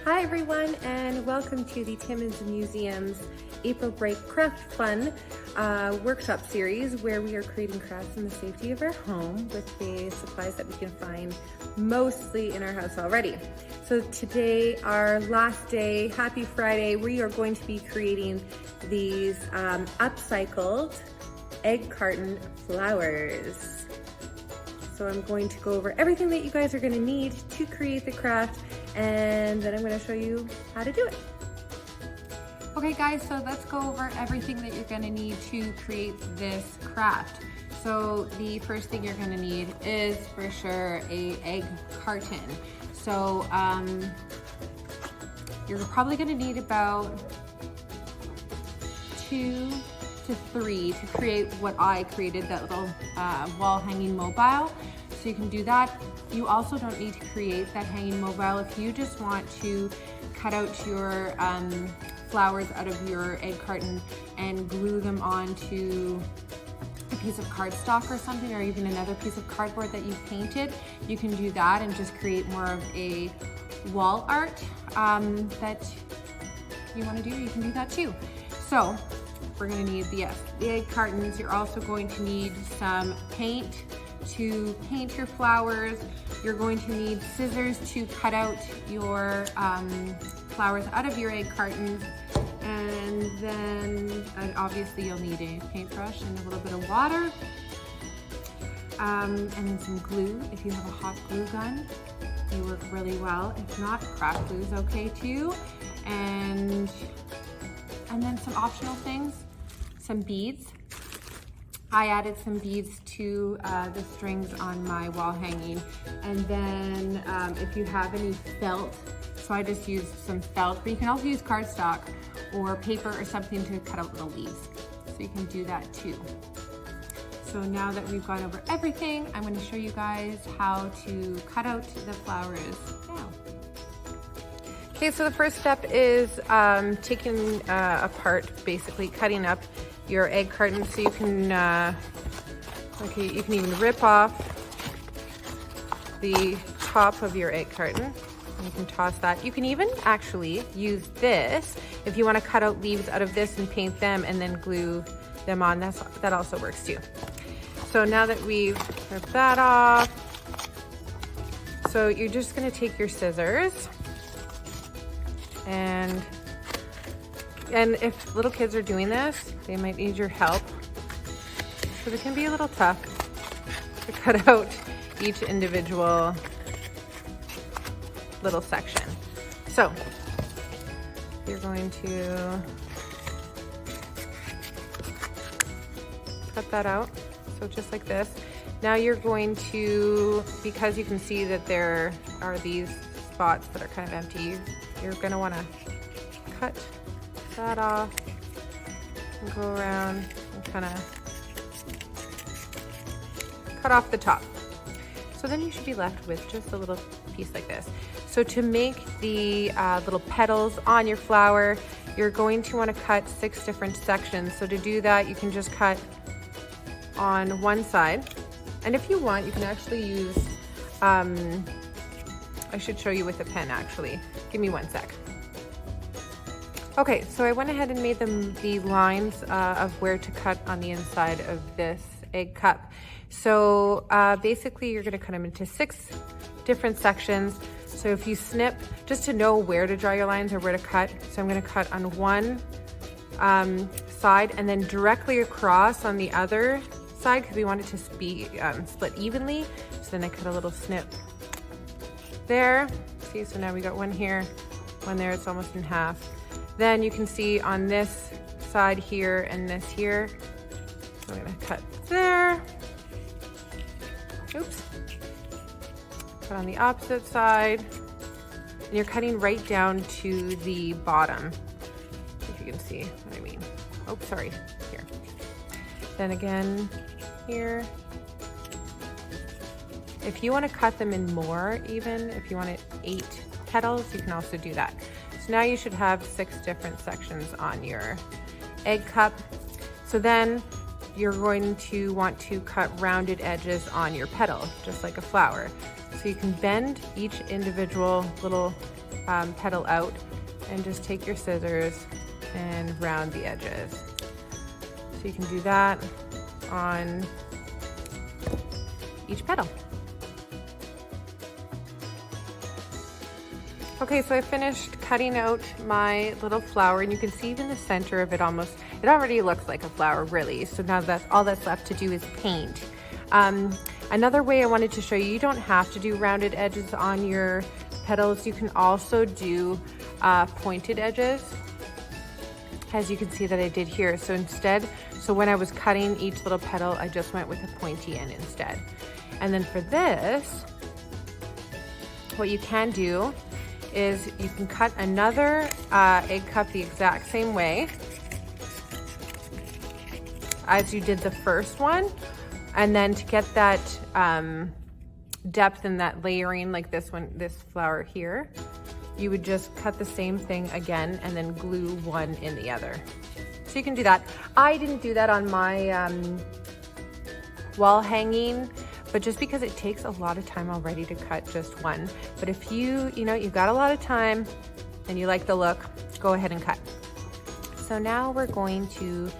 Hi everyone, and welcome to the Timmins Museum's April Break Craft Fun workshop series, where we are creating crafts in the safety of our home with the supplies that we can find mostly in our house already. So today, our last day, happy Friday, we are going to be creating these upcycled egg carton flowers. So I'm going to go over everything that you guys are going to need to create the craft, and then I'm going to show you how to do it. Okay guys, so let's go over everything that you're going to need to create this craft. So the first thing you're going to need is for sure a egg carton. So you're probably going to need about 2 to 3 to create what I created, that little wall hanging mobile. So you can do that. You also don't need to create that hanging mobile. If you just want to cut out your flowers out of your egg carton and glue them onto a piece of cardstock or something, or even another piece of cardboard that you've painted, you can do that and just create more of a wall art that you want to do. You can do that too. So we're going to need the egg cartons. You're also going to need some paint to paint your flowers. You're going to need scissors to cut out your flowers out of your egg cartons. And then obviously you'll need a paintbrush and a little bit of water. And then some glue. If you have a hot glue gun, they work really well. If not, craft glue is okay too. And then some optional things, some beads. I added some beads to the strings on my wall hanging. And then if you have any felt, so I just used some felt, but you can also use cardstock or paper or something to cut out little leaves. So you can do that too. So now that we've gone over everything, I'm going to show you guys how to cut out the flowers now. Okay, so the first step is taking apart, basically cutting up your egg carton, so you can you can even rip off the top of your egg carton, and you can toss that. You can even actually use this if you want to cut out leaves out of this and paint them and then glue them on. That also works too. So now that we've ripped that off, so you're just going to take your scissors, and if little kids are doing this, they might need your help, because it can be a little tough to cut out each individual little section. So you're going to cut that out, so just like this. Now you're going to, because you can see that there are these spots that are kind of empty, you're going to want to cut that off and go around and kind of cut off the top. So then you should be left with just a little piece like this. So to make the little petals on your flower, you're going to want to cut 6 different sections. So to do that, you can just cut on one side. And if you want, you can actually use, I should show you with a pen actually. Give me 1 sec. Okay, so I went ahead and made the lines of where to cut on the inside of this egg cup. So basically you're gonna cut them into 6 different sections. So if you snip, just to know where to draw your lines or where to cut. So I'm gonna cut on one side and then directly across on the other side, because we want it to be split evenly. So then I cut a little snip there. See, so now we got one here, one there, it's almost in half. Then you can see on this side here and this here. So I'm gonna cut there. Oops. Cut on the opposite side. And you're cutting right down to the bottom, if you can see what I mean. Oh, sorry, here. Then again, here. If you want to cut them in more, even if you want it 8 petals, you can also do that. So now you should have 6 different sections on your egg cup. So then you're going to want to cut rounded edges on your petal, just like a flower. So you can bend each individual little petal out, and just take your scissors and round the edges. So you can do that on each petal. Okay, so I finished cutting out my little flower, and you can see even the center of it it already looks like a flower, really. So now that's all that's left to do is paint. Another way I wanted to show you, you don't have to do rounded edges on your petals. You can also do pointed edges, as you can see that I did here. So when I was cutting each little petal, I just went with a pointy end instead. And then for this, what you can do is you can cut another egg cup the exact same way as you did the first one. And then to get that depth and that layering, like this flower here, you would just cut the same thing again and then glue one in the other. So you can do that. I didn't do that on my wall hanging, but just because it takes a lot of time already to cut just one. But if you've got a lot of time and you like the look, go ahead and cut. So now we're going to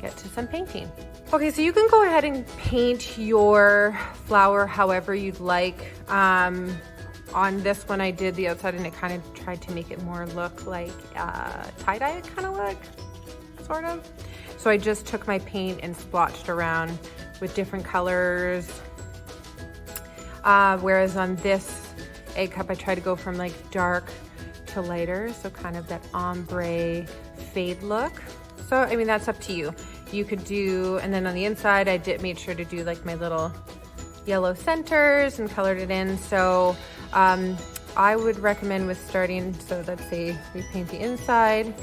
get to some painting. Okay, so you can go ahead and paint your flower however you'd like. On this one I did the outside, and it kind of tried to make it more look like tie-dye kind of look, sort of. So I just took my paint and splotched around with different colors. Whereas on this egg cup, I try to go from like dark to lighter, so kind of that ombre fade look. So, I mean, that's up to you. You could do, and then on the inside, made sure to do like my little yellow centers and colored it in. So I would recommend with starting, so let's say we paint the inside,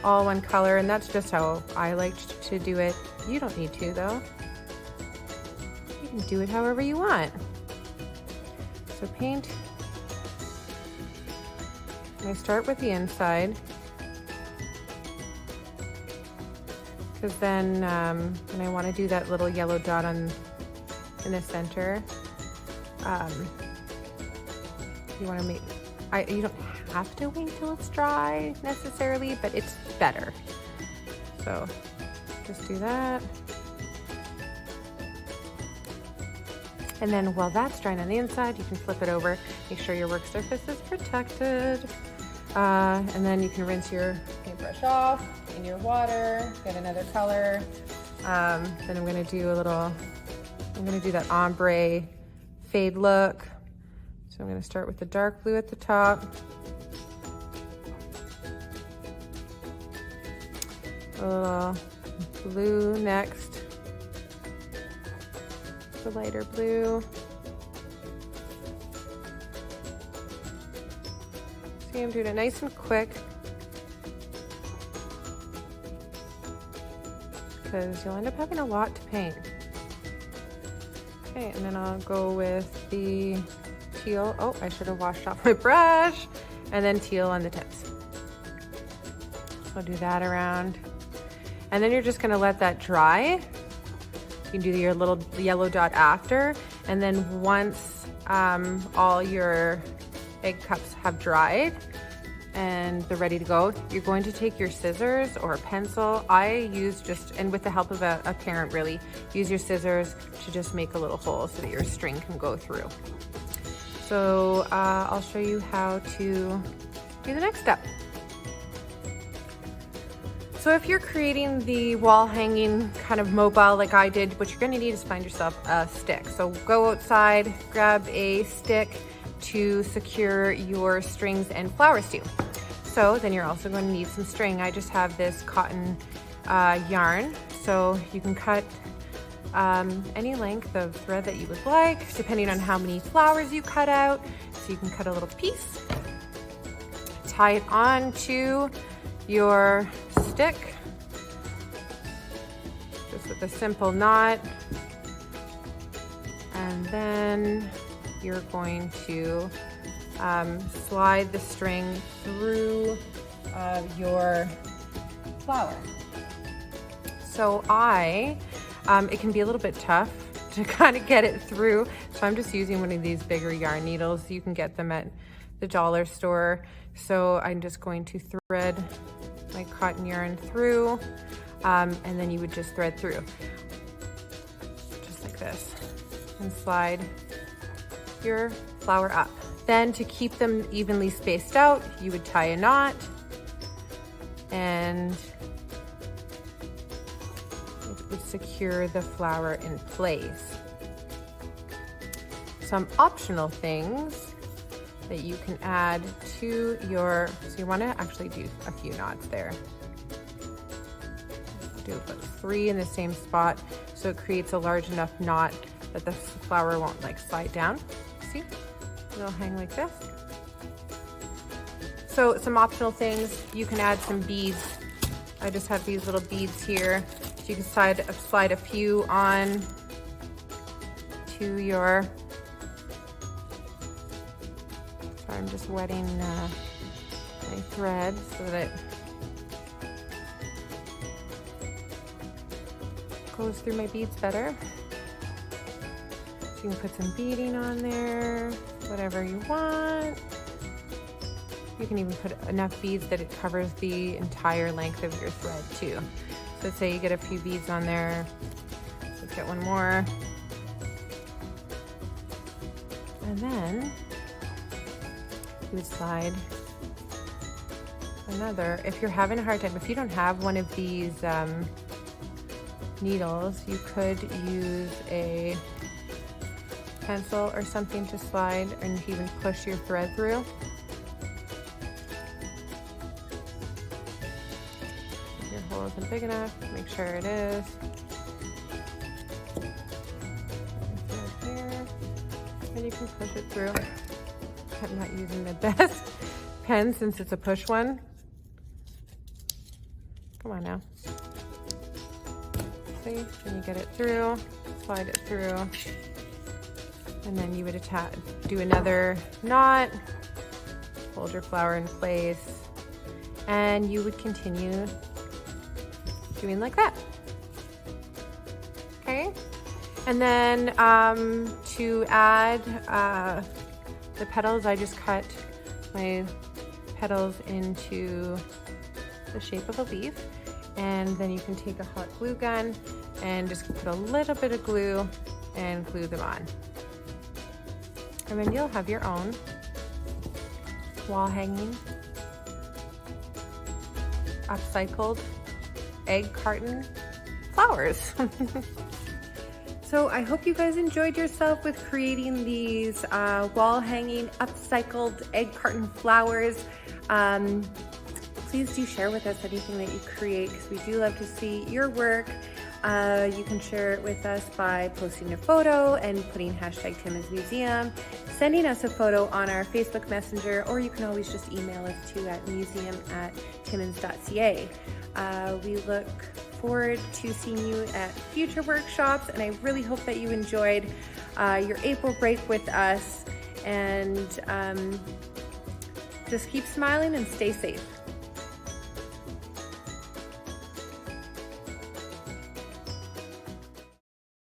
all one color, and that's just how I liked to do it. You don't need to though. You can do it however you want. So paint, and I start with the inside, because then when I want to do that little yellow dot in the center, you want to you don't have to wait till it's dry necessarily, but it's better. So just do that. And then while that's drying on the inside, you can flip it over, make sure your work surface is protected. And then you can rinse your paintbrush off in your water, get another color. Then I'm gonna do that ombre fade look. So I'm gonna start with the dark blue at the top. A little blue next. The lighter blue. See, I'm doing it nice and quick, because you'll end up having a lot to paint. Okay, and then I'll go with the teal. Oh, I should have washed off my brush. And then teal on the tips. So I'll do that around. And then you're just gonna let that dry. You can do your little yellow dot after. And then once all your egg cups have dried and they're ready to go, you're going to take your scissors or a pencil. I use and with the help of a parent really, use your scissors to just make a little hole so that your string can go through. So I'll show you how to do the next step. So if you're creating the wall hanging kind of mobile like I did, what you're gonna need is find yourself a stick. So go outside, grab a stick to secure your strings and flowers to. So then you're also going to need some string. I just have this cotton yarn, so you can cut any length of thread that you would like, depending on how many flowers you cut out. So you can cut a little piece, tie it onto your stick, just with a simple knot, and then you're going to slide the string through your flower. So it can be a little bit tough to kind of get it through. So I'm just using one of these bigger yarn needles. You can get them at the dollar store. So I'm just going to thread my cotton yarn through, and then you would just thread through, just like this, and slide your flower up. Then to keep them evenly spaced out, you would tie a knot, and it would secure the flower in place. Some optional things that you can add to your, so you want to actually do a few knots there. Do about 3 in the same spot so it creates a large enough knot that the flower won't like slide down. See? It'll hang like this. So some optional things, you can add some beads. I just have these little beads here. So you can slide a few on to your, sorry, I'm just wetting my thread so that it goes through my beads better. So you can put some beading on there, whatever you want. You can even put enough beads that it covers the entire length of your thread too. So let's say you get a few beads on there. Let's get one more. And then you would slide another. If you're having a hard time, if you don't have one of these needles, you could use a pencil or something to slide and even push your thread through. If your hole isn't big enough, make sure it is. There, and you can push it through. I'm not using the best pen since it's a push one. Come on now. See, then you get it through, slide it through. And then you would do another knot, hold your flower in place, and you would continue doing like that. Okay, and then to add the petals, I just cut my petals into the shape of a leaf, and then you can take a hot glue gun and just put a little bit of glue and glue them on. And then you'll have your own wall hanging, upcycled egg carton flowers. So I hope you guys enjoyed yourself with creating these wall hanging upcycled egg carton flowers. Please do share with us anything that you create, because we do love to see your work. You can share it with us by posting a photo and putting #Tim'sMuseum, sending us a photo on our Facebook Messenger, or you can always just email us too at museum@timmins.ca. We look forward to seeing you at future workshops, and I really hope that you enjoyed your April break with us, and just keep smiling and stay safe.